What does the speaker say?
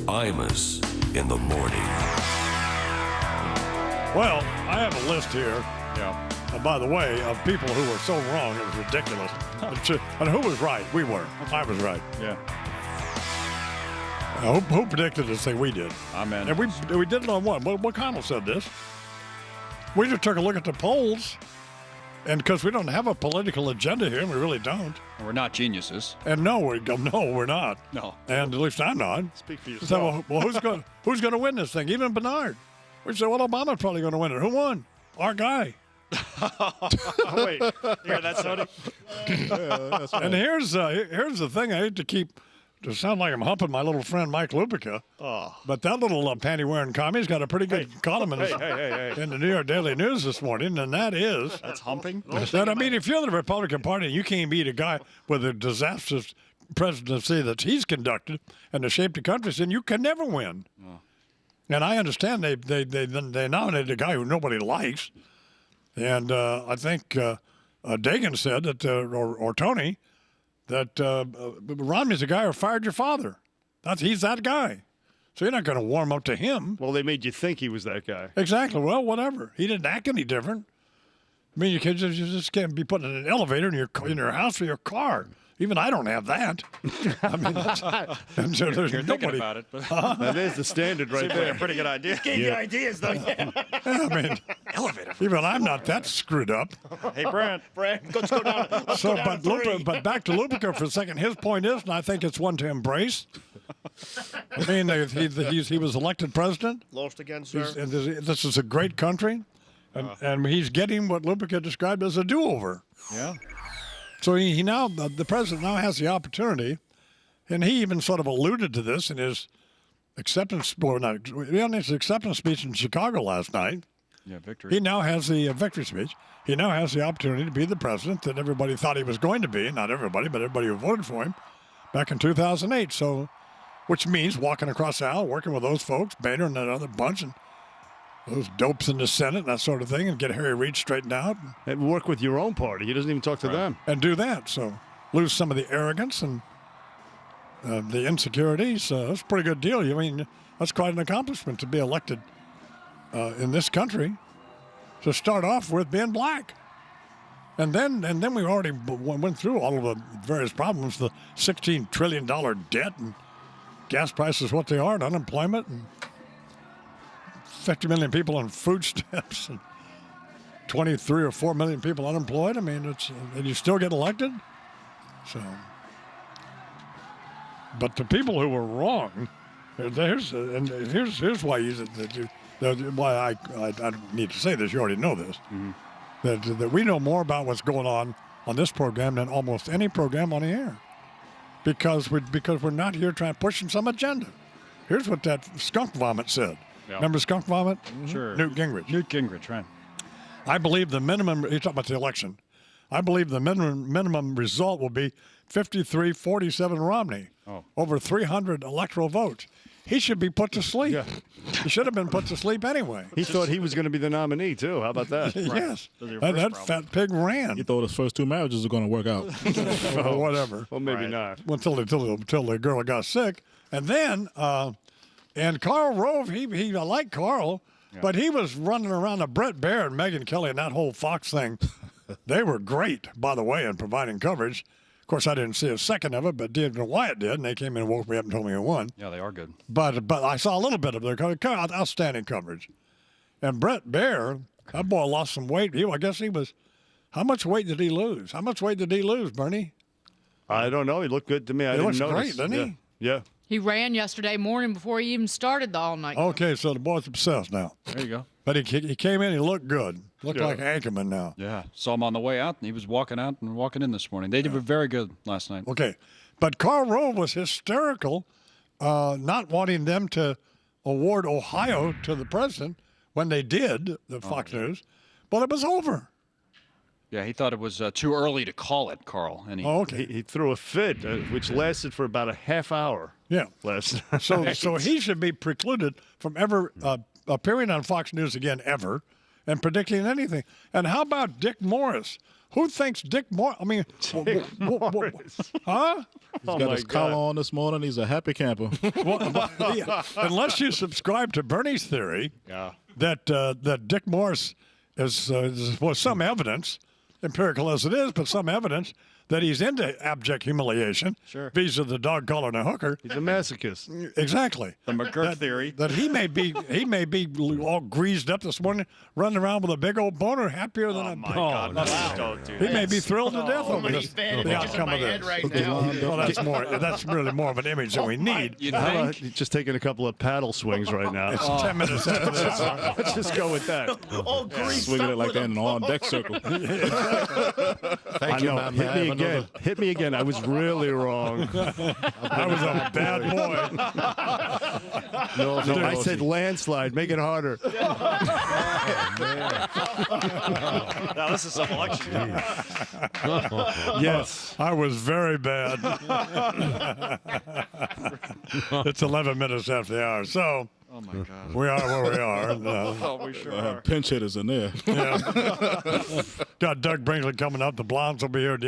Imus in the morning. Well, I have a list here. Yeah. By the way, of people who were so wrong, it was ridiculous. And who was right? We were. I was right. Yeah. Who predicted this thing? We did. Amen. And we did it on what? What McConnell said this. We just took a look at the polls, and because we don't have a political agenda here, and we really don't. We're not geniuses. And no, we're not. No. And at least I'm not. Speak for yourself. So, well, who's going to win this thing? Even Bernard. We said, well, Obama's probably going to win it. Who won? Our guy. Oh, wait. You hear that, Tony? Right. And here's the thing. I hate to sound like I'm humping my little friend Mike Lupica. Oh. But that little panty-wearing commie's got a pretty good column in the New York Daily News this morning, and that is... That's humping? That, I mean, if you're the Republican Party and you can't beat a guy with a disastrous presidency that he's conducted and to shape the country, then you can never win. Oh. And I understand they nominated a guy who nobody likes. And I think Dagan said that, or Tony, that Romney's the guy who fired your father. He's that guy. So you're not going to warm up to him. Well, they made you think he was that guy. Exactly. Well, whatever. He didn't act any different. I mean, you just can't be putting an elevator in your house or your car. Even I don't have that. I mean, so there's You're nobody thinking about it. But That is the standard right there. a pretty good idea. Gave you ideas, though. Yeah, I mean, Elevator. even I'm not that screwed up. Hey, Brent. Let's go down. But back to Lupica for a second. His point is, and I think it's one to embrace. I mean, he was elected president. Lost again, sir. This is a great country, and he's getting what Lupica described as a do-over. Yeah. So he now, the president now has the opportunity, and he even sort of alluded to this in his acceptance speech in Chicago last night. Yeah, victory. He now has the victory speech. He now has the opportunity to be the president that everybody thought he was going to be. Not everybody, but everybody who voted for him back in 2008. So, which means walking across the aisle, working with those folks, Boehner and that other bunch, and those dopes in the Senate and that sort of thing, and get Harry Reid straightened out. And work with your own party. He doesn't even talk to them. And do that. So lose some of the arrogance and the insecurities. That's a pretty good deal. I mean, that's quite an accomplishment to be elected in this country. To start off with being black. And then we already went through all of the various problems, the $16 trillion debt and gas prices what they are, and unemployment, and 50 million people on food stamps, and 23 or 4 million people unemployed. I mean, and you still get elected. So, but the people who were wrong, here's why why I don't need to say this. You already know this. Mm-hmm. That we know more about what's going on this program than almost any program on the air, because we're not here trying pushing some agenda. Here's what that skunk vomit said. Yep. Remember skunk vomit? Mm-hmm. Sure. Newt Gingrich. Newt Gingrich, right. I believe the minimum, he's talking about the election. I believe the minimum result will be 53-47 Romney. Oh. Over 300 electoral votes. He should be put to sleep. Yeah. He should have been put to sleep anyway. He thought he was going to be the nominee, too. How about that? Yes. That fat pig ran. You thought his first two marriages are going to work out. Or whatever. Well, maybe not. Until the girl got sick. And then, and Karl Rove, I like Karl, but he was running around. Brett Baer and Megyn Kelly and that whole Fox thing, they were great, by the way, in providing coverage. Of course, I didn't see a second of it, but David and Wyatt did, and they came in and woke me up and told me who won. Yeah, they are good. But I saw a little bit of their outstanding coverage. And Brett Baer, that boy lost some weight. I guess he was, how much weight did he lose? How much weight did he lose, Bernie? I don't know. He looked good to me. I didn't notice. He looks great, doesn't he? Yeah. He ran yesterday morning before he even started the all-night. Okay, so the boy's obsessed now. There you go. But he came in, he looked good. Looked like Anchorman now. Yeah. Saw him on the way out, and he was walking out and walking in this morning. They did very good last night. Okay. But Karl Rove was hysterical, not wanting them to award Ohio to the president when they did, the Fox News. But it was over. Yeah, he thought it was too early to call it, Carl. And okay. He threw a fit, which lasted for about a half hour. Yeah. Last So he should be precluded from ever appearing on Fox News again, ever, and predicting anything. And how about Dick Morris, Who thinks Dick Moore? I mean, huh? He's got his collar on this morning. He's a happy camper. Yeah, unless you subscribe to Bernie's theory that Dick Morse was some evidence, empirical as it is, but some evidence that he's into abject humiliation vis-a-vis the dog calling a hooker. He's a masochist. Exactly. The McGurk theory. That he may be all greased up this morning, running around with a big old boner, happier than a God, don't do He that. may be thrilled to death over many this, bad the images in outcome my of head this. right now. Well, that's really more of an image than we need. You How about think? just taking a couple of paddle swings right now? It's 10 minutes after this. Let's just go with that. All greased Swinging up it like with that a in an on-deck circle. I know. Hit me again. Hit me again. I was really wrong. I was a bad boy. No, I said landslide. Make it harder. Now this is some election. Yes. I was very bad. It's 11 minutes after the hour, so Oh my God. we are where we are. And, Oh, we sure are. Pinch hitters in there. got Doug Brinkley coming up. The Blondes will be here at the end